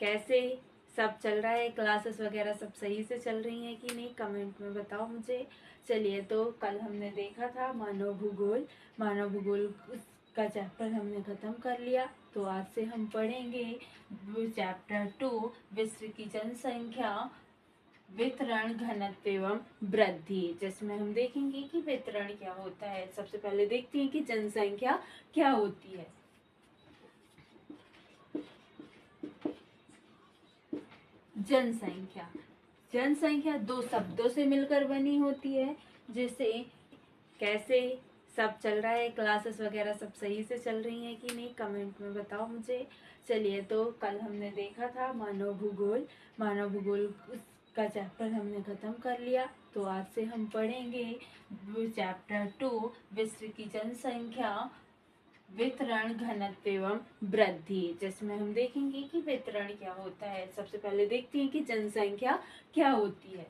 कैसे सब चल रहा है, क्लासेस वगैरह सब सही से चल रही हैं कि नहीं, कमेंट में बताओ मुझे। चलिए, तो कल हमने देखा था मानव भूगोल का चैप्टर हमने खत्म कर लिया। तो आज से हम पढ़ेंगे चैप्टर 2, विश्व की जनसंख्या, वितरण, घनत्व एवं वृद्धि, जिसमें हम देखेंगे कि वितरण क्या होता है। सबसे पहले देखते हैं कि जनसंख्या क्या होती है। जनसंख्या जनसंख्या दो शब्दों से मिलकर बनी होती है। जैसे कैसे सब चल रहा है, क्लासेस वगैरह सब सही से चल रही हैं कि नहीं, कमेंट में बताओ मुझे। चलिए, तो कल हमने देखा था मानव भूगोल का चैप्टर हमने खत्म कर लिया। तो आज से हम पढ़ेंगे चैप्टर 2, विश्व की जनसंख्या, वितरण, घनत्व एवं वृद्धि, जिसमें हम देखेंगे कि वितरण क्या होता है। सबसे पहले देखते हैं कि जनसंख्या क्या होती है।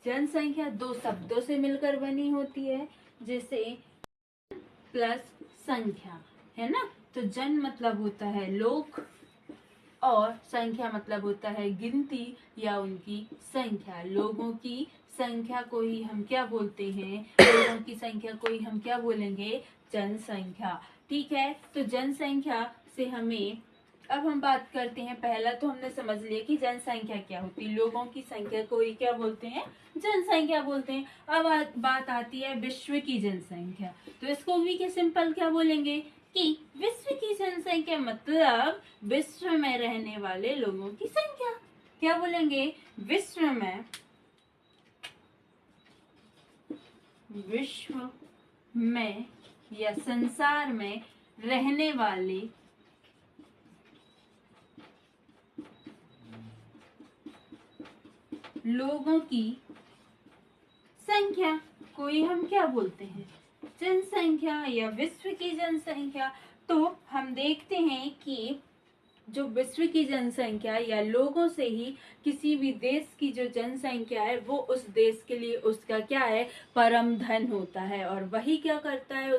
जनसंख्या दो शब्दों से मिलकर बनी होती है। जैसे प्लस संख्या, है ना। तो जन मतलब होता है लोग और संख्या मतलब होता है गिनती या उनकी संख्या। लोगों की संख्या को ही हम क्या बोलते हैं, लोगों की संख्या को ही हम क्या बोलेंगे, जनसंख्या। ठीक है, तो जनसंख्या से हमें अब हम बात करते हैं। पहला तो हमने समझ लिया कि जनसंख्या क्या होती है, लोगों की संख्या को ही क्या बोलते हैं, जनसंख्या बोलते हैं। अब बात आती है विश्व की जनसंख्या। तो इसको भी क्या सिंपल क्या बोलेंगे कि विश्व की जनसंख्या मतलब विश्व में रहने वाले लोगों की संख्या। क्या बोलेंगे, विश्व में या संसार में रहने वाले लोगों की संख्या को ही हम क्या बोलते हैं, जनसंख्या या विश्व की जनसंख्या। तो हम देखते हैं कि जो विश्व की जनसंख्या या लोगों से ही किसी भी देश की जो जनसंख्या है वो उस देश के लिए उसका क्या है, परम धन होता है। और वही क्या करता है,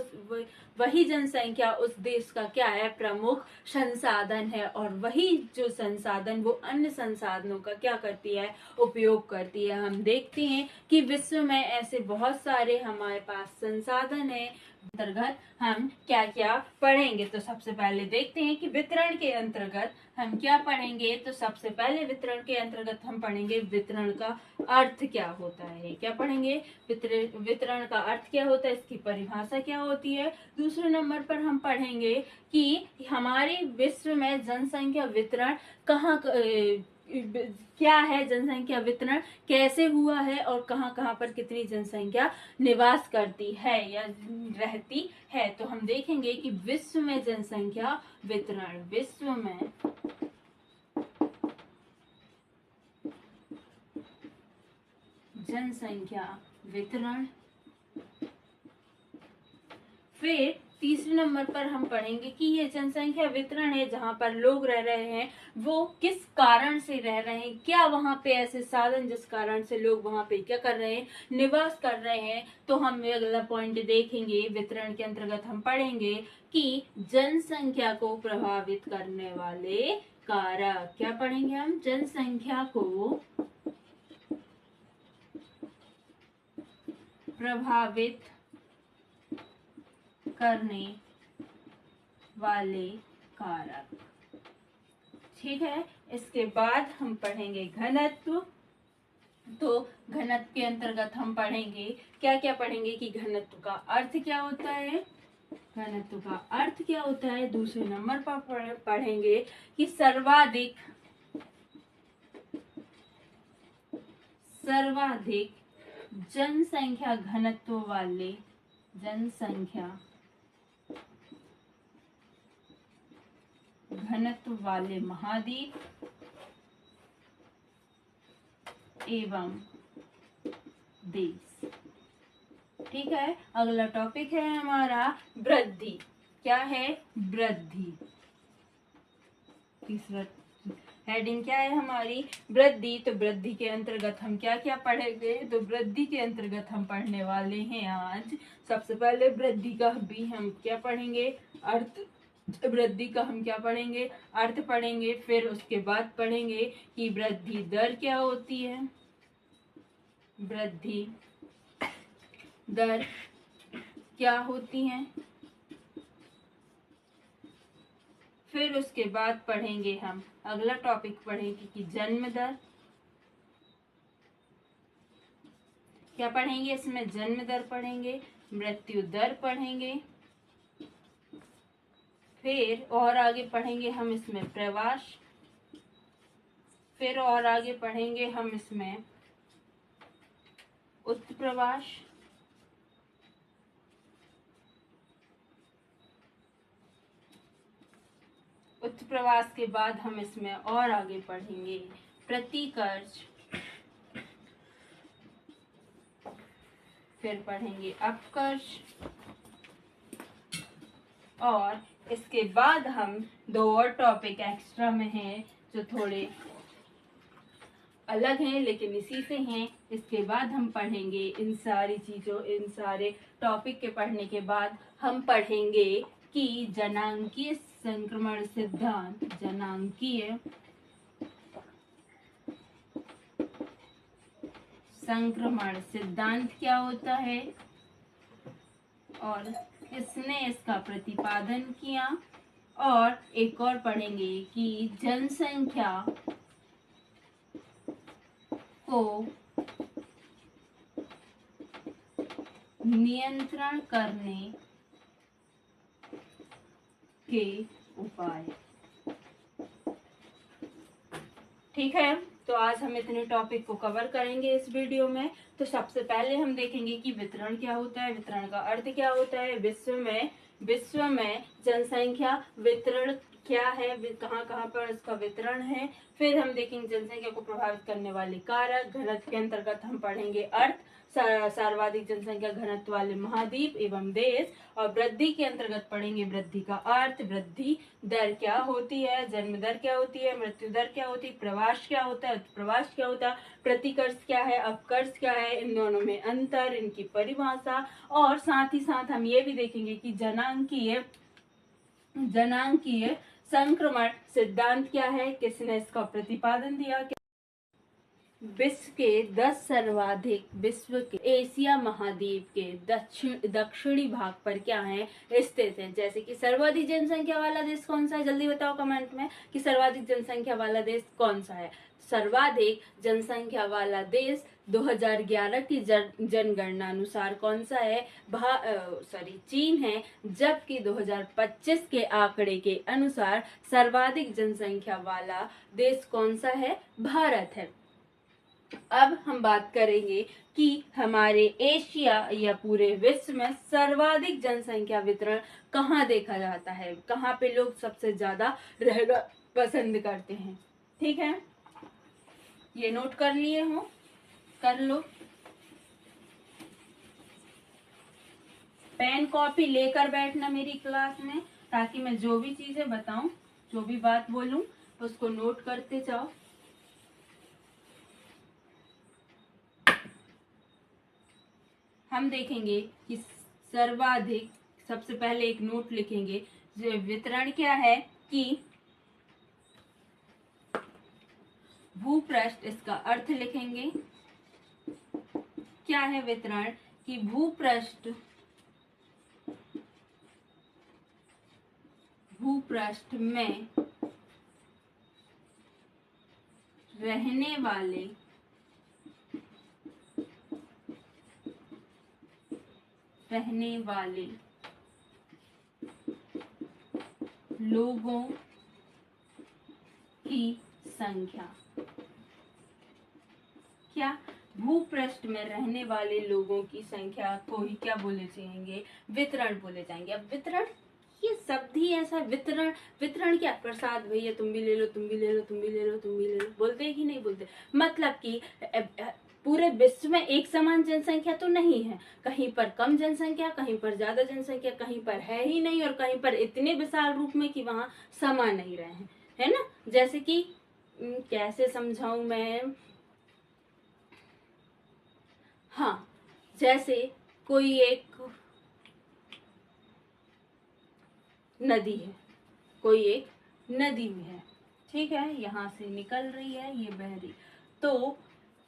वही जनसंख्या उस देश का क्या है, प्रमुख संसाधन है। और वही जो संसाधन वो अन्य संसाधनों का क्या करती है, उपयोग करती है। हम देखते हैं कि विश्व में ऐसे बहुत सारे हमारे पास संसाधन है। अंतर्गत हम क्या क्या पढ़ेंगे, तो सबसे पहले देखते हैं कि वितरण के अंतर्गत हम क्या पढ़ेंगे। तो सबसे पहले वितरण के अंतर्गत हम पढ़ेंगे वितरण का अर्थ क्या होता है। क्या पढ़ेंगे, वितरण का अर्थ क्या होता है, इसकी परिभाषा क्या होती है। दूसरे नंबर पर हम पढ़ेंगे कि हमारे विश्व में जनसंख्या वितरण कहाँ क्या है, जनसंख्या वितरण कैसे हुआ है और कहाँ कहाँ पर कितनी जनसंख्या निवास करती है या रहती है। तो हम देखेंगे कि विश्व में जनसंख्या वितरण, विश्व में जनसंख्या वितरण। फिर तीसरे नंबर पर हम पढ़ेंगे कि ये जनसंख्या वितरण है जहाँ पर लोग रह रहे हैं वो किस कारण से रह रहे हैं, क्या वहाँ पे ऐसे साधन जिस कारण से लोग वहाँ पे क्या कर रहे हैं, निवास कर रहे हैं। तो हम अगला पॉइंट देखेंगे, वितरण के अंतर्गत हम पढ़ेंगे कि जनसंख्या को प्रभावित करने वाले कारक। क्या पढ़ेंगे हम, जनसंख्या को प्रभावित करने वाले कारक। ठीक है, इसके बाद हम पढ़ेंगे घनत्व। तो घनत्व के अंतर्गत हम पढ़ेंगे क्या क्या पढ़ेंगे कि घनत्व का अर्थ क्या होता है, घनत्व का अर्थ क्या होता है। दूसरे नंबर पर पढ़ेंगे कि सर्वाधिक जनसंख्या घनत्व वाले महाद्वीप एवं देश। ठीक है, अगला टॉपिक है हमारा वृद्धि। क्या है, वृद्धि। तीसरा हेडिंग क्या है हमारी, वृद्धि। तो वृद्धि के अंतर्गत हम क्या क्या पढ़ेंगे, तो वृद्धि के अंतर्गत हम पढ़ने वाले हैं आज सबसे पहले वृद्धि का भी हम क्या पढ़ेंगे, अर्थ। वृद्धि का हम क्या पढ़ेंगे, अर्थ पढ़ेंगे। फिर उसके बाद पढ़ेंगे कि वृद्धि दर क्या होती है, वृद्धि दर क्या होती है। फिर उसके बाद पढ़ेंगे हम अगला टॉपिक पढ़ेंगे कि जन्म दर क्या पढ़ेंगे, इसमें जन्म दर पढ़ेंगे, मृत्यु दर पढ़ेंगे। फिर और आगे पढ़ेंगे हम इसमें प्रवास। फिर और आगे पढ़ेंगे हम इसमें उत्प्रवास। उत्प्रवास के बाद हम इसमें और आगे पढ़ेंगे प्रतिकर्ष। फिर पढ़ेंगे अपकर्ष। और इसके बाद हम दो और टॉपिक एक्स्ट्रा में हैं जो थोड़े अलग हैं लेकिन इसी से हैं। इसके बाद हम पढ़ेंगे इन सारी चीजों, इन सारे टॉपिक के पढ़ने के बाद हम पढ़ेंगे कि जनांकीय संक्रमण सिद्धांत, जनांकीय संक्रमण सिद्धांत क्या होता है और किसने इसका प्रतिपादन किया। और एक और पढ़ेंगे कि जनसंख्या को नियंत्रण करने के उपाय। ठीक है, तो आज हम इतने टॉपिक को कवर करेंगे इस वीडियो में। तो सबसे पहले हम देखेंगे कि वितरण क्या होता है, वितरण का अर्थ क्या होता है, विश्व में जनसंख्या वितरण क्या है, कहाँ कहाँ पर इसका वितरण है। फिर हम देखेंगे जनसंख्या को प्रभावित करने वाले कारक। घनत्व के अंतर्गत हम पढ़ेंगे अर्थ, सर्वाधिक जनसंख्या घनत्व वाले महाद्वीप एवं देश। और वृद्धि के अंतर्गत पढ़ेंगे वृद्धि का अर्थ, वृद्धि दर क्या होती है, जन्म दर क्या होती है, मृत्यु दर क्या होती है, प्रवास क्या होता है, प्रवास क्या होता है, प्रतिकर्ष क्या है, अपकर्ष क्या है, इन दोनों में अंतर, इनकी परिभाषा। और साथ ही साथ हम ये भी देखेंगे कि जनांकीय संक्रमण सिद्धांत क्या है, किसने इसका प्रतिपादन दिया। विश्व के 10 सर्वाधिक, विश्व के एशिया महाद्वीप के दक्षिणी भाग पर क्या है, स्थित है। जैसे कि सर्वाधिक जनसंख्या वाला देश कौन सा है, जल्दी बताओ कमेंट में कि सर्वाधिक जनसंख्या वाला देश कौन सा है। सर्वाधिक जनसंख्या वाला देश 2011 की जनगणना अनुसार कौन सा है, चीन है। जबकि 2025 के आंकड़े के अनुसार सर्वाधिक जनसंख्या वाला देश कौन सा है, भारत है। अब हम बात करेंगे कि हमारे एशिया या पूरे विश्व में सर्वाधिक जनसंख्या वितरण कहाँ देखा जाता है, कहाँ पे लोग सबसे ज्यादा रहना पसंद करते हैं। ठीक है, ये नोट कर लिए हो, कर लो। पेन कॉपी लेकर बैठना मेरी क्लास में, ताकि मैं जो भी चीजें बताऊं, जो भी बात बोलूं, उसको नोट करते जाओ। हम देखेंगे कि सर्वाधिक, सबसे पहले एक नोट लिखेंगे, जो वितरण क्या है कि भूपृष्ठ, इसका अर्थ लिखेंगे। क्या है वितरण कि भूपृष्ठ में रहने वाले लोगों की संख्या। क्या, भूपृष्ठ में रहने वाले लोगों की संख्या को ही क्या बोले जाएंगे, वितरण बोले जाएंगे। अब वितरण ये शब्द ही ऐसा, वितरण क्या, प्रसाद भैया तुम भी ले लो, तुम भी ले लो, तुम भी ले लो, तुम भी ले लो, बोलते हैं कि नहीं बोलते। मतलब कि पूरे विश्व में एक समान जनसंख्या तो नहीं है, कहीं पर कम जनसंख्या, कहीं पर ज्यादा जनसंख्या, कहीं पर है ही नहीं, और कहीं पर इतने विशाल रूप में कि वहां समा नहीं रहे हैं, है ना। जैसे कि कैसे समझाऊं मैं, हाँ, जैसे कोई एक नदी है, कोई एक नदी में है, ठीक है, यहाँ से निकल रही है, ये बह रही। तो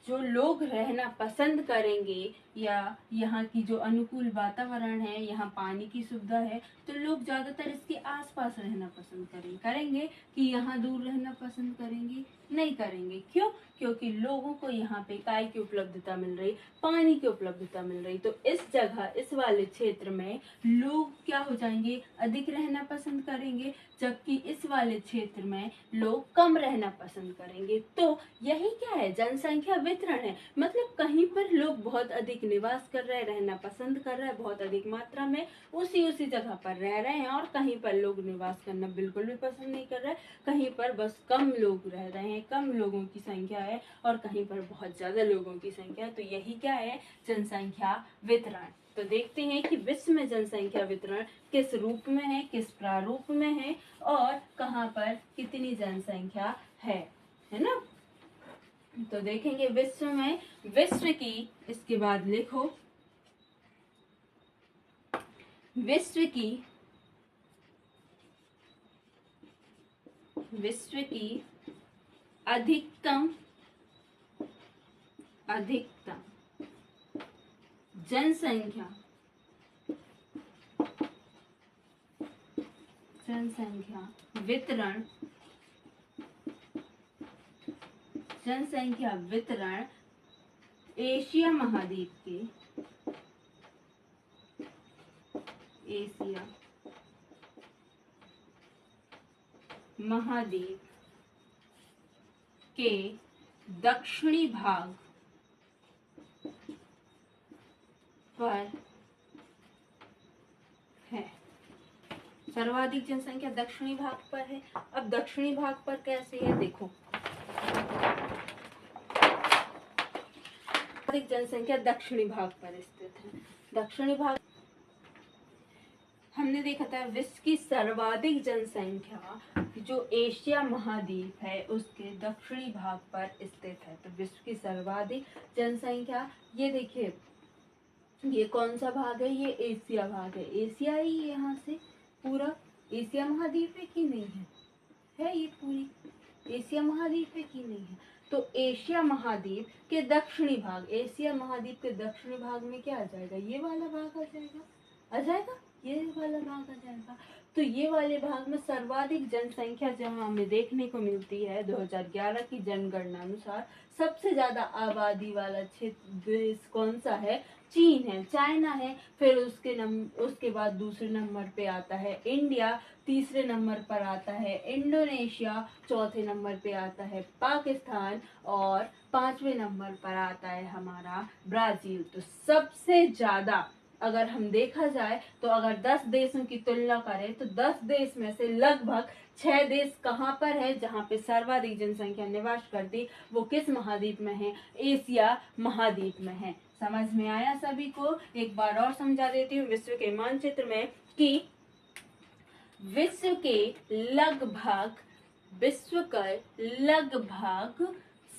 जो लोग रहना पसंद करेंगे या यहाँ की जो अनुकूल वातावरण है, यहाँ पानी की सुविधा है, तो लोग ज़्यादातर इसके आसपास रहना पसंद करेंगे कि यहाँ दूर रहना पसंद करेंगे? नहीं करेंगे। क्यों? क्योंकि लोगों को यहाँ पे काय की उपलब्धता मिल रही, पानी की उपलब्धता मिल रही। तो इस जगह, इस वाले क्षेत्र में लोग क्या हो जाएंगे? अधिक रहना पसंद करेंगे, जबकि इस वाले क्षेत्र में लोग कम रहना पसंद करेंगे। तो यही क्या है? जनसंख्या वितरण है। मतलब कहीं पर लोग बहुत अधिक निवास कर रहे हैं, रहना पसंद कर रहे हैं बहुत अधिक मात्रा में, उसी जगह पर रह रहे हैं, और कहीं पर लोग निवास करना बिल्कुल भी पसंद नहीं कर रहे, कहीं पर बस कम लोग रह रहे हैं, कम लोगों की संख्या है, और कहीं पर बहुत ज्यादा लोगों की संख्या है। तो यही क्या है? जनसंख्या वितरण। तो देखते हैं कि विश्व में जनसंख्या वितरण किस रूप में है, किस प्रारूप में है, और कहाँ पर कितनी जनसंख्या है ना। तो देखेंगे विश्व में, विश्व की, इसके बाद लिखो, विश्व की अधिकतम जनसंख्या वितरण, एशिया महाद्वीप के दक्षिणी भाग पर है। सर्वाधिक जनसंख्या दक्षिणी भाग पर है। अब दक्षिणी भाग पर कैसे है? देखो, सर्वाधिक जनसंख्या दक्षिणी भाग पर स्थित है। दक्षिणी भाग हमने देखा था, विश्व की सर्वाधिक जनसंख्या जो एशिया महाद्वीप है उसके दक्षिणी भाग पर स्थित है। तो विश्व की सर्वाधिक जनसंख्या, ये देखिए, ये कौन सा भाग है? ये एशिया भाग है। एशिया ही यहाँ से पूरा एशिया महाद्वीप है कि नहीं है? है, ये पूरी एशिया महाद्वीप है कि नहीं है? तो एशिया महाद्वीप के दक्षिणी भाग, एशिया महाद्वीप के दक्षिणी भाग में क्या आ जाएगा? ये वाला भाग आ जाएगा, ये वाला भाग आ जाएगा। तो ये वाले भाग में सर्वाधिक जनसंख्या जहाँ हमें देखने को मिलती है 2011 की जनगणना अनुसार, सबसे ज्यादा आबादी वाला क्षेत्र देश कौन सा है? चीन है, चाइना है। फिर उसके बाद दूसरे नंबर पे आता है इंडिया, तीसरे नंबर पर आता है इंडोनेशिया, चौथे नंबर पे आता है पाकिस्तान, और पांचवें नंबर पर आता है हमारा ब्राजील। तो सबसे ज्यादा अगर हम देखा जाए तो अगर 10 देशों की तुलना करें तो 10 देश में से लगभग 6 देश कहाँ पर है जहाँ पे सर्वाधिक जनसंख्या निवास करती? वो किस महाद्वीप में है? एशिया महाद्वीप में है। समझ में आया सभी को? एक बार और समझा देती हूँ विश्व के मानचित्र में कि विश्व के लगभग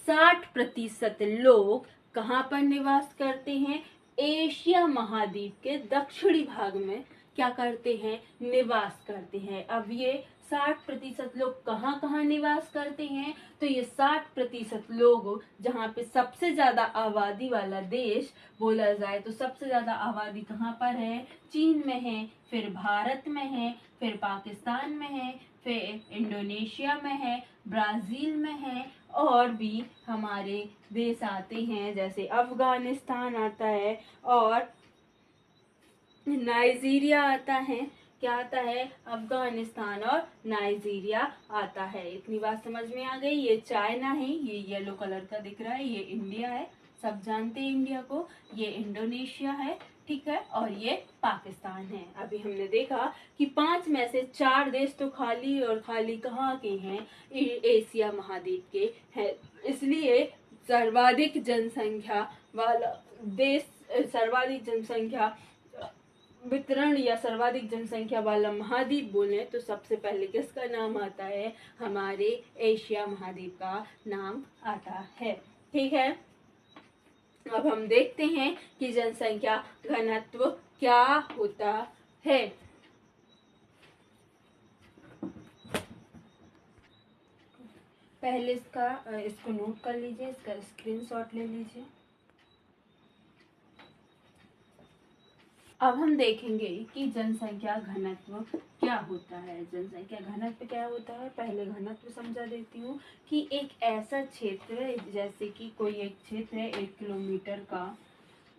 60% लोग कहाँ पर निवास करते हैं? एशिया महाद्वीप के दक्षिणी भाग में क्या करते हैं? निवास करते हैं। अब ये 60% लोग कहाँ कहाँ निवास करते हैं? तो ये 60% लोग जहाँ पे सबसे ज्यादा आबादी वाला देश बोला जाए तो सबसे ज्यादा आबादी कहाँ पर है? चीन में है, फिर भारत में है, फिर पाकिस्तान में है, फिर इंडोनेशिया में है, ब्राजील में है, और भी हमारे देश आते हैं जैसे अफगानिस्तान आता है और नाइजीरिया आता है। क्या आता है? अफगानिस्तान और नाइजीरिया आता है। इतनी बात समझ में आ गई? ये चाइना है, ये येलो कलर का दिख रहा है, ये इंडिया है, सब जानते हैं इंडिया को। ये इंडोनेशिया है, ठीक है, और ये पाकिस्तान है। अभी हमने देखा कि 5 में से 4 देश तो खाली, और खाली कहाँ के हैं? एशिया महाद्वीप के हैं। इसलिए सर्वाधिक जनसंख्या वाला देश, सर्वाधिक जनसंख्या वितरण या सर्वाधिक जनसंख्या वाला महाद्वीप बोले तो सबसे पहले किसका नाम आता है? हमारे एशिया महाद्वीप का नाम आता है। ठीक है, अब हम देखते हैं कि जनसंख्या घनत्व क्या होता है। पहले इसको नोट कर लीजिए, इसका स्क्रीनशॉट ले लीजिए। अब हम देखेंगे कि जनसंख्या घनत्व क्या होता है। जनसंख्या घनत्व क्या होता है, पहले घनत्व समझा देती हूँ कि एक ऐसा क्षेत्र, जैसे कि कोई एक क्षेत्र है, 1 किलोमीटर का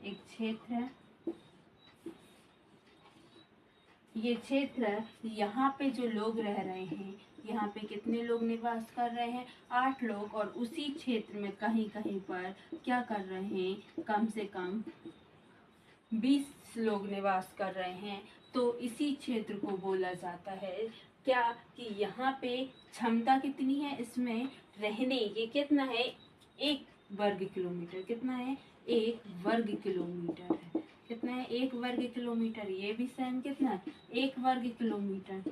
एक क्षेत्र है, ये क्षेत्र, यहाँ पे जो लोग रह रहे हैं, यहाँ पे कितने लोग निवास कर रहे हैं, 8 लोग, और उसी क्षेत्र में कहीं कहीं पर क्या कर रहे हैं, कम से कम 20 लोग निवास कर रहे हैं। तो इसी क्षेत्र को बोला जाता है क्या, कि यहाँ पे क्षमता कितनी है इसमें रहने, ये कितना है, 1 वर्ग किलोमीटर, कितना है, 1 वर्ग किलोमीटर है, कितना है, 1 वर्ग किलोमीटर। ये भी सेम कितना है, 1 वर्ग किलोमीटर।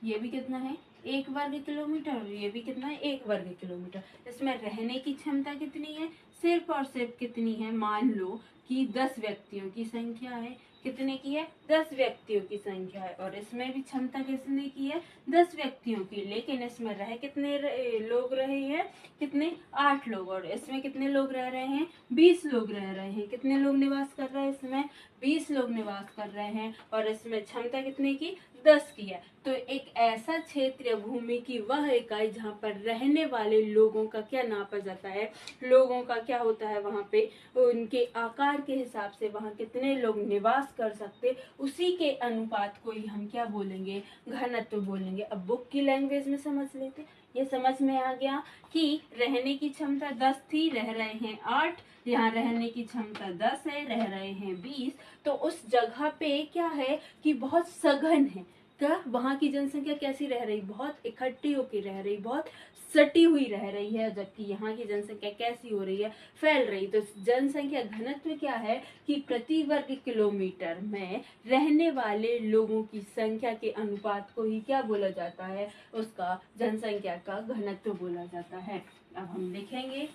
ये भी कितना है, 1 वर्ग किलोमीटर, और ये भी कितना है, 1 वर्ग किलोमीटर। इसमें रहने की क्षमता कितनी है, सिर्फ और सिर्फ कितनी है, मान लो कि 10 व्यक्तियों की संख्या है, कितने की है, 10 व्यक्तियों की संख्या है, और इसमें भी क्षमता कितने की है, 10 व्यक्तियों की, लेकिन इसमें रह कितने लोग रहे हैं, कितने, 8 लोग, और इसमें कितने लोग रह रहे हैं, 20 लोग रह रहे हैं। कितने लोग निवास कर रहे हैं इसमें, 20 लोग निवास कर रहे हैं, और इसमें क्षमता कितने की, 10 की है। तो एक ऐसा क्षेत्र या भूमि की वह इकाई जहाँ पर रहने वाले लोगों का क्या नापा जाता है, लोगों का क्या होता है, वहाँ पे उनके आकार के हिसाब से वहाँ कितने लोग निवास कर सकते, उसी के अनुपात को ही हम क्या बोलेंगे, घनत्व बोलेंगे। अब बुक की लैंग्वेज में समझ लेते, ये समझ में आ गया कि रहने की क्षमता 10 थी, रह रहे हैं 8, यहाँ रहने की क्षमता 10 है, रह रहे हैं 20। तो उस जगह पे क्या है कि बहुत सघन है, क्या वहाँ की जनसंख्या कैसी रह रही, बहुत इकट्ठी होकर रह रही, बहुत सटी हुई रह रही है, जबकि यहाँ की जनसंख्या कैसी हो रही है, फैल रही। तो जनसंख्या घनत्व क्या है कि प्रति वर्ग किलोमीटर में रहने वाले लोगों की संख्या के अनुपात को ही क्या बोला जाता है, उसका जनसंख्या का घनत्व बोला जाता है। अब हम लिखेंगे,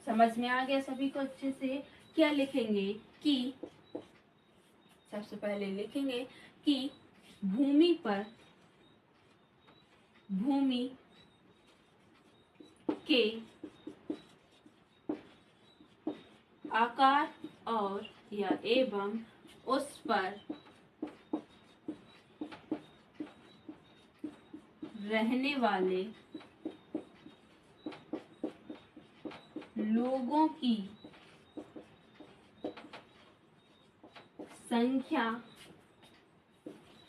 समझ में आ गया सभी को अच्छे से, क्या लिखेंगे कि सबसे पहले लिखेंगे कि भूमि के आकार और या एवं उस पर रहने वाले लोगों की संख्या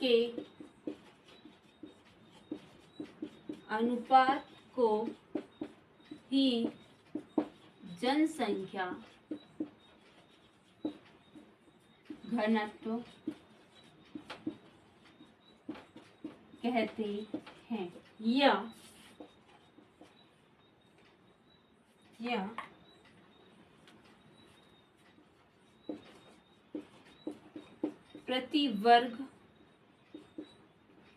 के अनुपात को ही जनसंख्या घनत्व कहते हैं। या प्रति वर्ग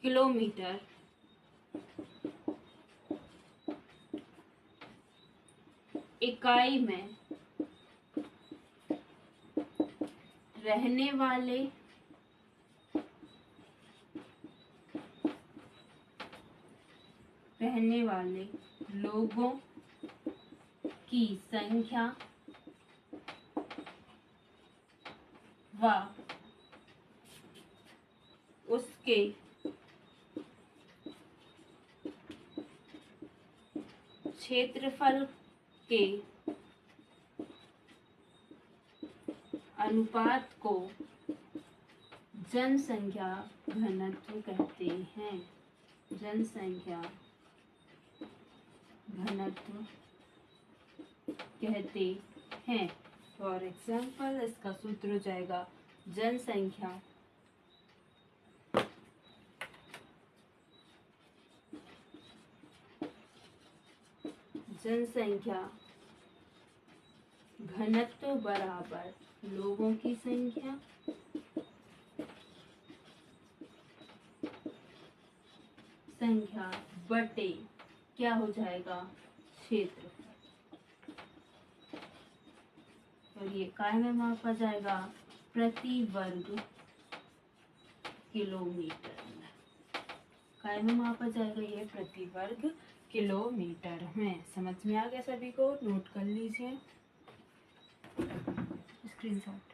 किलोमीटर इकाई में रहने वाले लोगों की संख्या व उसके क्षेत्रफल के अनुपात को जनसंख्या घनत्व कहते हैं। जनसंख्या घनत्व कहते हैं। फॉर एग्जाम्पल इसका सूत्र हो जाएगा जनसंख्या घनत्व बराबर लोगों की संख्या बटे क्या हो जाएगा, क्षेत्र, और ये काय में मापा जाएगा, प्रति वर्ग किलोमीटर में। काय में मापा जाएगा, ये प्रति वर्ग किलोमीटर में। समझ में आ गया सभी को? नोट कर लीजिए स्क्रीनशॉट।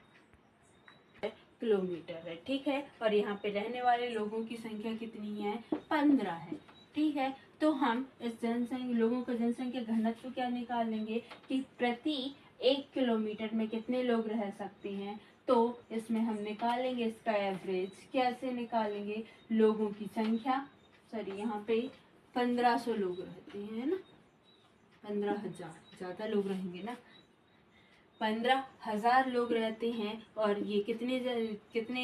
किलोमीटर है, ठीक है। और यहाँ पे रहने वाले लोगों की संख्या कितनी है? 15 है, ठीक है। तो हम इस जनसंख्या, लोगों का जनसंख्या घनत्व क्या निकालेंगे कि प्रति 1 किलोमीटर में कितने लोग रह सकते हैं। तो इसमें हम निकालेंगे इसका एवरेज। कैसे निकालेंगे? लोगों की संख्या, सॉरी यहाँ पे 1500 लोग रहते हैं ना, 15,000, ज़्यादा लोग रहेंगे ना, 15,000 लोग रहते हैं। और ये कितने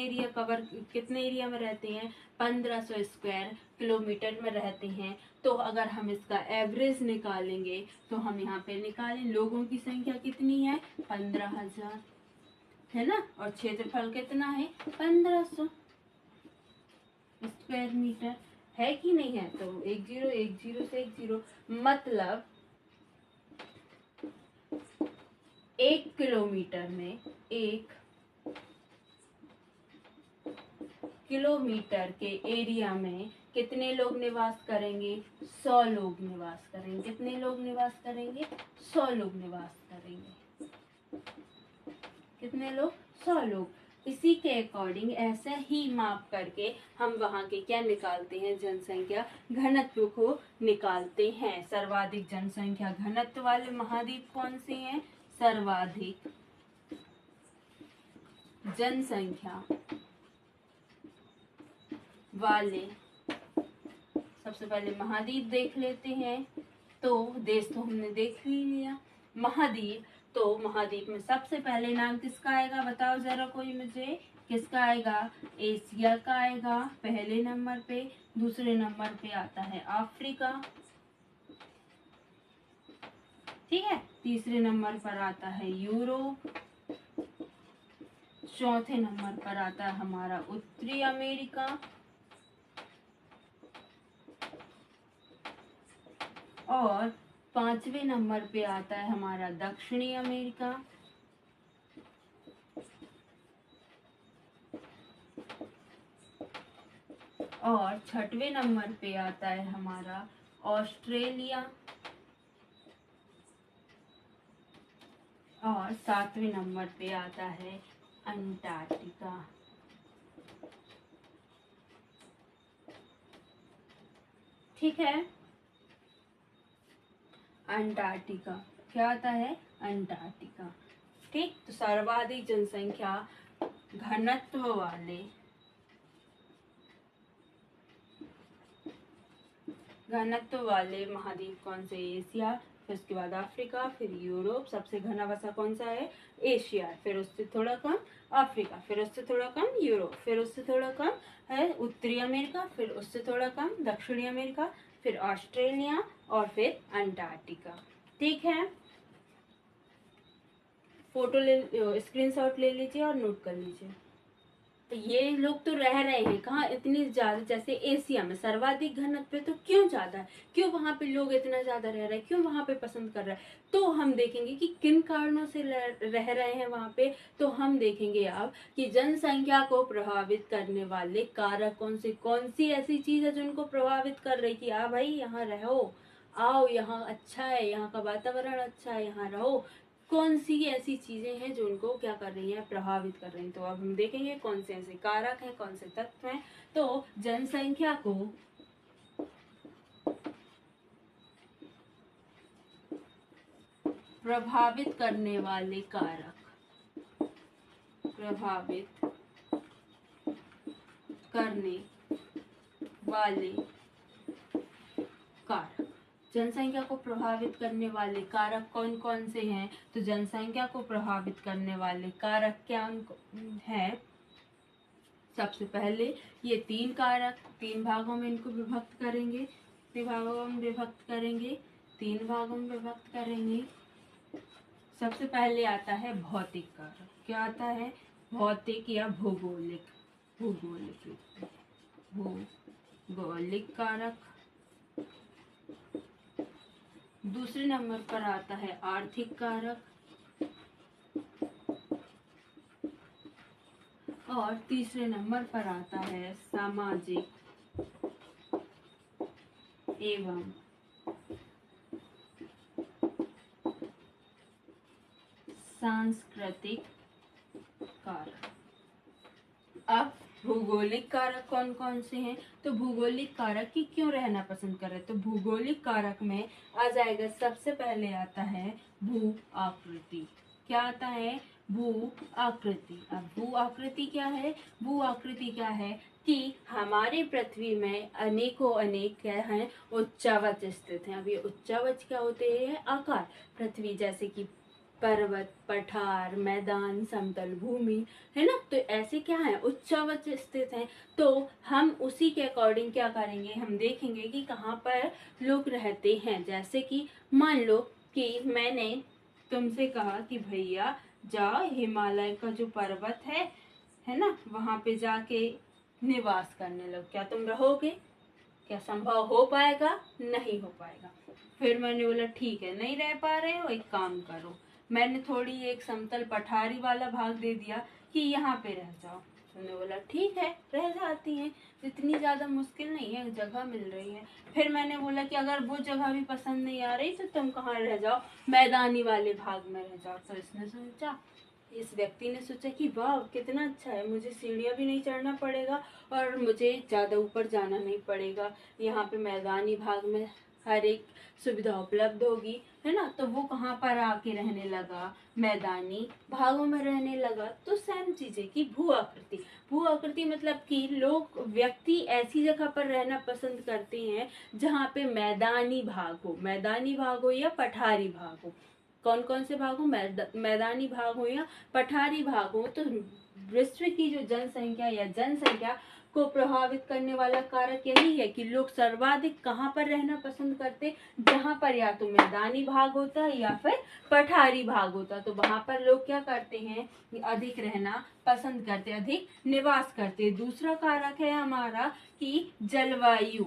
एरिया में रहते हैं? 1500 स्क्वायर किलोमीटर में रहते हैं। तो अगर हम इसका एवरेज निकालेंगे तो हम यहाँ पे निकालें, लोगों की संख्या कितनी है? 15,000 है ना, और क्षेत्रफल कितना है? 1500 स्क्वायर मीटर, है कि नहीं है? तो 10 से 10, मतलब 1 किलोमीटर में, 1 किलोमीटर के एरिया में कितने लोग निवास करेंगे? 100 लोग निवास करेंगे। कितने लोग निवास करेंगे? 100 लोग निवास करेंगे। कितने लोग? 100 लोग। इसी के अकॉर्डिंग ऐसा ही माप करके हम वहाँ के क्या निकालते हैं? जनसंख्या घनत्व को निकालते हैं। सर्वाधिक जनसंख्या घनत्व वाले महाद्वीप कौन से हैं? सर्वाधिक जनसंख्या वाले, सबसे पहले महाद्वीप देख लेते हैं। तो देश तो हमने देख ही लिया, महाद्वीप। तो महाद्वीप में सबसे पहले नाम किसका आएगा? बताओ जरा कोई मुझे, किसका आएगा? एशिया का आएगा पहले नंबर पे। दूसरे नंबर पे आता है अफ्रीका, ठीक है। तीसरे नंबर पर आता है यूरोप। चौथे नंबर पर आता है हमारा उत्तरी अमेरिका। और 5वें नंबर पे आता है हमारा दक्षिणी अमेरिका। और 6वें नंबर पे आता है हमारा ऑस्ट्रेलिया। और 7वें नंबर पे आता है अंटार्कटिका। ठीक है, अंटार्कटिका क्या आता है? अंटार्कटिका, ठीक। तो सर्वाधिक जनसंख्या घनत्व वाले महाद्वीप कौन से? एशिया, फिर उसके बाद अफ्रीका, फिर यूरोप। सबसे घना बसा कौन सा है? एशिया। फिर उससे थोड़ा कम अफ्रीका, फिर उससे थोड़ा कम यूरोप, फिर उससे थोड़ा कम है उत्तरी अमेरिका, फिर उससे थोड़ा कम दक्षिणी अमेरिका, फिर ऑस्ट्रेलिया और फिर अंटार्कटिका। ठीक है, फोटो ले, स्क्रीनशॉट ले लीजिए और नोट कर लीजिए। तो ये लोग तो रह रहे हैं कहाँ? इतनी ज्यादा, जैसे एशिया में सर्वाधिक घनत्व, तो क्यों ज्यादा है? क्यों वहां पे लोग इतना ज्यादा रह रहे हैं? क्यों वहां पे पसंद कर रहे हैं? तो हम देखेंगे कि किन कारणों से रह रहे हैं वहां पे। तो हम देखेंगे अब कि जनसंख्या को प्रभावित करने वाले कारक कौन से, कौन सी ऐसी चीज है जिनको प्रभावित कर रही कि आ भाई यहाँ रहो, आओ यहाँ अच्छा है, यहाँ का वातावरण अच्छा है, यहाँ रहो। कौन सी ऐसी चीजें हैं जो उनको क्या कर रही हैं? प्रभावित कर रही हैं। तो अब हम देखेंगे कौन से ऐसे कारक हैं, कौन से तत्व हैं। तो जनसंख्या को प्रभावित करने वाले कारक, प्रभावित करने वाले कारक, जनसंख्या को प्रभावित करने वाले कारक कौन कौन से हैं? तो जनसंख्या को प्रभावित करने वाले कारक क्या हैं? सबसे पहले ये 3 कारक, 3 भागों में इनको विभक्त करेंगे, 3 भागों में विभक्त करेंगे, 3 भागों में विभक्त करेंगे। सबसे पहले आता है भौतिक कारक। क्या आता है? भौतिक या भौगोलिक, भौगोलिक कारक। दूसरे नंबर पर आता है आर्थिक कारक। और तीसरे नंबर पर आता है सामाजिक एवं सांस्कृतिक कारक। अब भौगोलिक कारक कौन कौन से हैं? तो भौगोलिक कारक की क्यों रहना पसंद कर रहे हैं? तो भौगोलिक कारक में आ जाएगा, सबसे पहले आता है भू आकृति। क्या आता है? भू आकृति। अब भू आकृति क्या है? भू आकृति क्या है कि हमारे पृथ्वी में अनेकों अनेक क्या हैं, उच्चावच स्थित हैं। अब ये उच्चावच क्या होते हैं? आकार। पृथ्वी जैसे कि पर्वत, पठार, मैदान, समतल भूमि, है ना। तो ऐसे क्या है? उच्चावच स्थित हैं। तो हम उसी के अकॉर्डिंग क्या करेंगे? हम देखेंगे कि कहाँ पर लोग रहते हैं। जैसे कि मान लो कि मैंने तुमसे कहा कि भैया जाओ हिमालय का जो पर्वत है ना, वहां पे जाके निवास करने लगो। क्या तुम रहोगे? क्या संभव हो पाएगा? नहीं हो पाएगा। फिर मैंने बोला ठीक है, नहीं रह पा रहे हो, एक काम करो, मैंने थोड़ी एक समतल पठारी वाला भाग दे दिया कि यहाँ पे रह जाओ। उन्होंने बोला ठीक है, रह जाती हैं, इतनी ज़्यादा मुश्किल नहीं है, जगह मिल रही है। फिर मैंने बोला कि अगर वो जगह भी पसंद नहीं आ रही तो तुम कहाँ रह जाओ? मैदानी वाले भाग में रह जाओ। तो इसने सोचा, इस व्यक्ति ने सोचा कि वाह कितना अच्छा है, मुझे सीढ़ियाँ भी नहीं चढ़ना पड़ेगा और मुझे ज़्यादा ऊपर जाना नहीं पड़ेगा। यहाँ पे मैदानी भाग में हर एक सुविधा उपलब्ध होगी, है ना। तो वो कहाँ पर आके रहने लगा? मैदानी भागों में रहने लगा। तो सेम चीज़ें की भू आकृति। भू आकृति मतलब कि लोग, व्यक्ति ऐसी जगह पर रहना पसंद करते हैं जहाँ पे मैदानी भाग हो, मैदानी भाग हो या पठारी भाग हो। कौन कौन से भाग हो? मैदानी भाग हो या पठारी भाग हो। तो विश्व की जो जनसंख्या या जनसंख्या को प्रभावित करने वाला कारक यही है कि लोग सर्वाधिक कहाँ पर रहना पसंद करते? जहाँ पर या तो मैदानी भाग होता है या फिर पठारी भाग होता। तो वहां पर लोग क्या करते हैं? अधिक रहना पसंद करते, अधिक निवास करते। दूसरा कारक है हमारा कि जलवायु।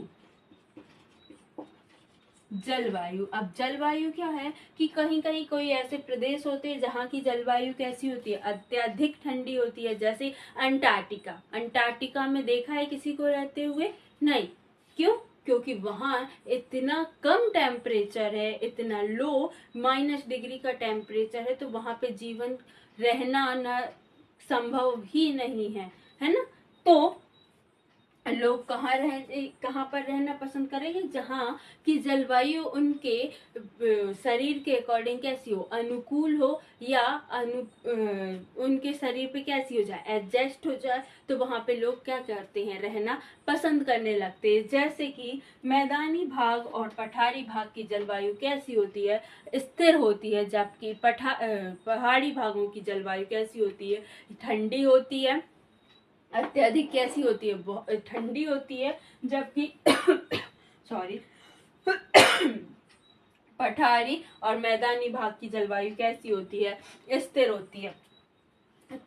जलवायु। अब जलवायु क्या है कि कहीं कहीं कोई ऐसे प्रदेश होते हैं जहाँ की जलवायु कैसी होती है? अत्यधिक ठंडी होती है। जैसे अंटार्कटिका। अंटार्कटिका में देखा है किसी को रहते हुए? नहीं। क्यों? क्योंकि वहाँ इतना कम टेम्परेचर है, इतना लो -डिग्री का टेम्परेचर है, तो वहाँ पे जीवन रहना न संभव ही नहीं है ना। तो लोग कहाँ पर रहना पसंद करेंगे? जहाँ की जलवायु उनके शरीर के अकॉर्डिंग कैसी हो? अनुकूल हो या उनके शरीर पे कैसी हो जाए? एडजस्ट हो जाए। तो वहाँ पे लोग क्या करते हैं? रहना पसंद करने लगते हैं। जैसे कि मैदानी भाग और पठारी भाग की जलवायु कैसी होती है? स्थिर होती है। जबकि पहाड़ी भागों की जलवायु कैसी होती है? ठंडी होती है। अत्यधिक कैसी होती है? बहुत ठंडी होती है। जबकि सॉरी पठारी और मैदानी भाग की जलवायु कैसी होती है? स्थिर होती है।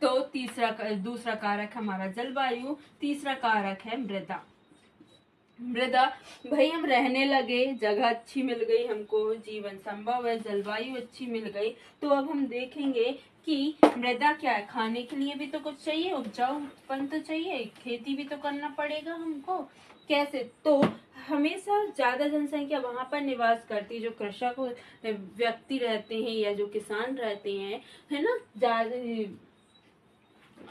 तो दूसरा कारक हमारा जलवायु। तीसरा कारक है मृदा। मृदा, भाई हम रहने लगे, जगह अच्छी मिल गई हमको, जीवन संभव है, जलवायु अच्छी मिल गई, तो अब हम देखेंगे कि मृदा क्या है? खाने के लिए भी तो कुछ चाहिए, उपजाऊपन तो चाहिए, खेती भी तो करना पड़ेगा हमको। कैसे? तो हमेशा ज्यादा जनसंख्या वहां पर निवास करती है जो कृषक व्यक्ति रहते हैं या जो किसान रहते हैं, है ना। ज्यादा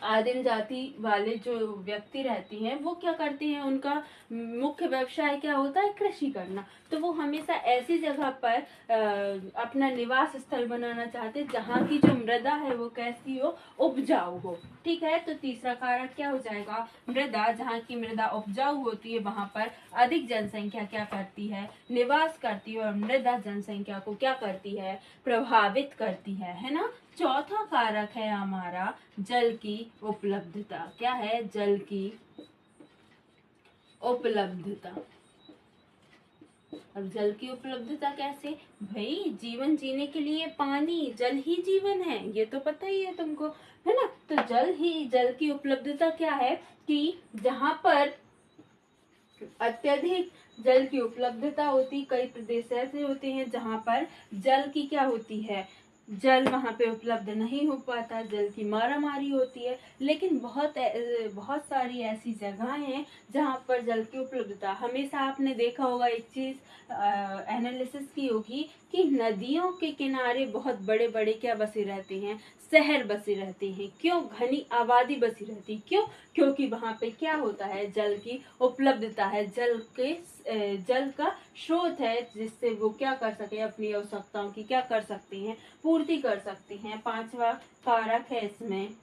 आदिम जाति वाले जो व्यक्ति रहती हैं वो क्या करते हैं? उनका मुख्य व्यवसाय क्या होता है? कृषि करना। तो वो हमेशा ऐसी जगह पर अपना निवास स्थल बनाना चाहते हैं जहाँ की जो मृदा है वो कैसी हो? उपजाऊ हो। ठीक है। तो तीसरा कारक क्या हो जाएगा? मृदा। जहाँ की मृदा उपजाऊ होती है वहां पर अधिक जनसंख्या क्या करती है? निवास करती है। और मृदा जनसंख्या को क्या करती है? प्रभावित करती है ना। चौथा कारक है हमारा जल की उपलब्धता। क्या है? जल की उपलब्धता। अब जल की उपलब्धता कैसे? भाई जीवन जीने के लिए पानी, जल ही जीवन है, ये तो पता ही है तुमको, है ना। तो जल की उपलब्धता क्या है कि जहां पर अत्यधिक जल की उपलब्धता होती, कई प्रदेश ऐसे होते हैं जहां पर जल की क्या होती है? जल वहाँ पे उपलब्ध नहीं हो पाता, जल की मारामारी होती है। लेकिन बहुत सारी ऐसी जगहें हैं जहाँ पर जल की उपलब्धता, हमेशा आपने देखा होगा एक चीज़ एनालिसिस की होगी कि नदियों के किनारे बहुत बड़े बड़े क्या बसे रहते हैं, शहर बसे रहते हैं। क्यों? घनी आबादी बसी रहती है। क्यों? क्योंकि वहाँ पे क्या होता है, जल की उपलब्धता है, जल का स्रोत है, जिससे वो क्या कर सके, अपनी आवश्यकताओं की क्या कर सकती हैं, पूर्ति कर सकती हैं। पांचवा कारक है इसमें,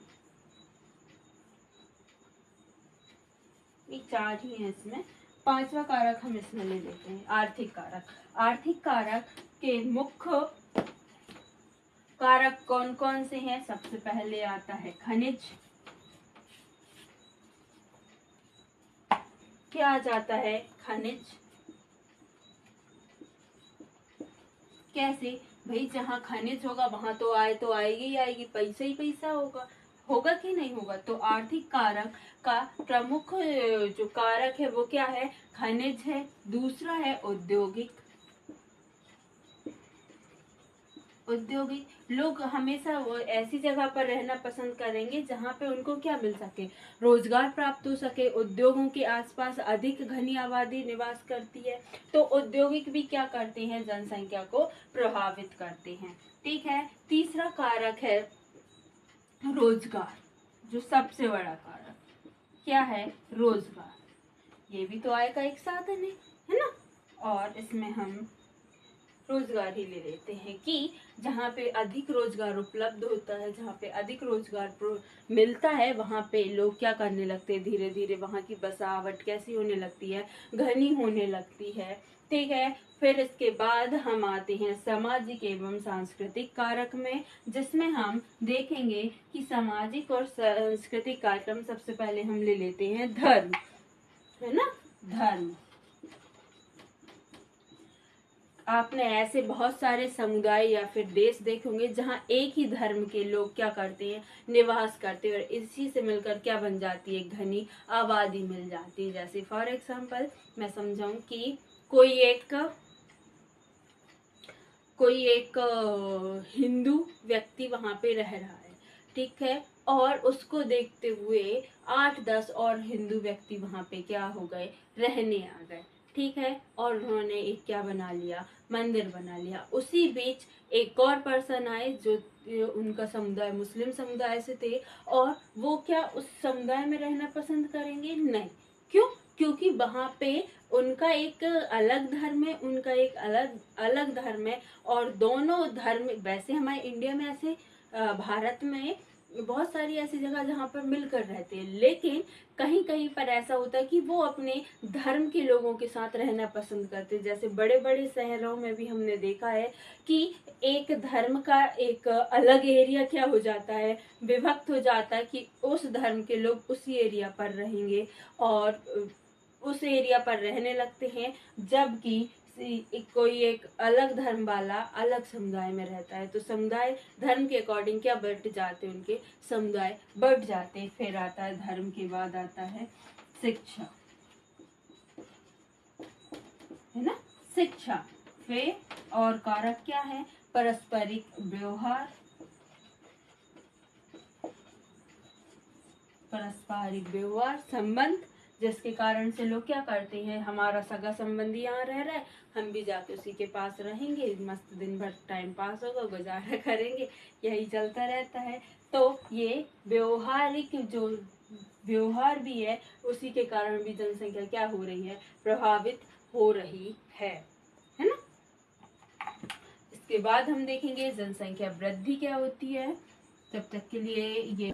ये चार ही है इसमें, पांचवा कारक हम इसमें ले लेते हैं आर्थिक कारक। आर्थिक कारक के मुख्य कारक कौन कौन से हैं? सबसे पहले आता है खनिज। क्या आ जाता है? खनिज। कैसे भाई? जहाँ खनिज होगा वहां तो आय तो आएगी ही आएगी, पैसा ही पैसा होगा, होगा कि नहीं होगा? तो आर्थिक कारक का प्रमुख जो कारक है वो क्या है? खनिज है। दूसरा है औद्योगिक। औद्योगिक लोग हमेशा वो ऐसी जगह पर रहना पसंद करेंगे जहाँ पे उनको क्या मिल सके, रोजगार प्राप्त हो सके। उद्योगों के आसपास अधिक घनी आबादी निवास करती है, तो औद्योगिक भी क्या करते हैं? जनसंख्या को प्रभावित करते हैं। ठीक है। तीसरा कारक है रोजगार, जो सबसे बड़ा कारक क्या है? रोजगार। ये भी तो आय का एक साधन है ना? और इसमें हम रोजगार ही ले लेते हैं कि जहाँ पे अधिक रोजगार उपलब्ध होता है, जहाँ पे अधिक रोजगार मिलता है, वहाँ पे लोग क्या करने लगते हैं? धीरे धीरे वहाँ की बसावट कैसी होने लगती है? घनी होने लगती है। ठीक है। फिर इसके बाद हम आते हैं सामाजिक एवं सांस्कृतिक कारक में, जिसमें हम देखेंगे कि सामाजिक और सांस्कृतिक कार्यक्रम, सबसे पहले हम ले लेते हैं धर्म, है ना? धर्म। आपने ऐसे बहुत सारे समुदाय या फिर देश देखे होंगे जहाँ एक ही धर्म के लोग क्या करते हैं? निवास करते हैं, और इसी से मिलकर क्या बन जाती है? घनी आबादी मिल जाती है। जैसे फॉर एग्जाम्पल मैं समझाऊं कि कोई एक हिंदू व्यक्ति वहां पे रह रहा है, ठीक है, और उसको देखते हुए 8-10 और हिंदू व्यक्ति वहां पे क्या हो गए? रहने आ गए। ठीक है। और उन्होंने एक क्या बना लिया? मंदिर बना लिया। उसी बीच एक और पर्सन आए जो उनका समुदाय मुस्लिम समुदाय से थे, और वो क्या उस समुदाय में रहना पसंद करेंगे? नहीं। क्यों? क्योंकि वहां पे उनका एक अलग धर्म है, उनका एक अलग अलग धर्म है, और दोनों धर्म, वैसे हमारे इंडिया में ऐसे भारत में बहुत सारी ऐसी जगह जहाँ पर मिलकर रहते हैं, लेकिन कहीं कहीं पर ऐसा होता है कि वो अपने धर्म के लोगों के साथ रहना पसंद करते हैं। जैसे बड़े बड़े शहरों में भी हमने देखा है कि एक धर्म का एक अलग एरिया क्या हो जाता है? विभक्त हो जाता है, कि उस धर्म के लोग उसी एरिया पर रहेंगे और उस एरिया पर रहने लगते हैं, जबकि कोई एक अलग धर्म वाला अलग समुदाय में रहता है। तो समुदाय धर्म के अकॉर्डिंग क्या बढ़ जाते हैं? उनके समुदाय बढ़ जाते हैं। फिर आता है धर्म के बाद आता है शिक्षा, है ना? शिक्षा। फिर और कारक क्या है? पारस्परिक व्यवहार, पारस्परिक व्यवहार संबंध, जिसके कारण से लोग क्या करते हैं? हमारा सगा संबंधी यहाँ रह रहा है, हम भी जाके उसी के पास रहेंगे, मस्त दिन भर टाइम पास होगा, गुजारा करेंगे, यही चलता रहता है। तो ये व्यवहारिक जो व्यवहार भी है, उसी के कारण भी जनसंख्या क्या हो रही है? प्रभावित हो रही है ना? इसके बाद हम देखेंगे जनसंख्या वृद्धि क्या होती है। तब तक के लिए ये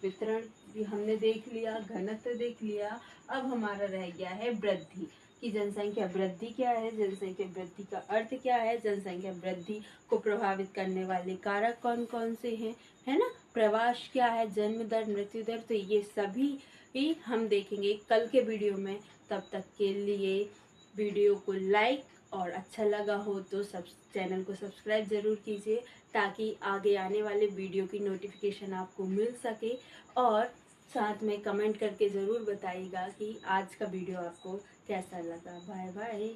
वितरण भी हमने देख लिया, घनत्व देख लिया। अब हमारा रह गया है वृद्धि, कि जनसंख्या वृद्धि क्या है, जनसंख्या वृद्धि का अर्थ क्या है, जनसंख्या वृद्धि को प्रभावित करने वाले कारक कौन कौन से हैं, है ना? प्रवास क्या है, जन्म दर, मृत्यु दर, तो ये सभी भी हम देखेंगे कल के वीडियो में। तब तक के लिए वीडियो को लाइक, और अच्छा लगा हो तो चैनल को सब्सक्राइब जरूर कीजिए, ताकि आगे आने वाले वीडियो की नोटिफिकेशन आपको मिल सके। और साथ में कमेंट करके ज़रूर बताइएगा कि आज का वीडियो आपको कैसा लगा। Bye bye.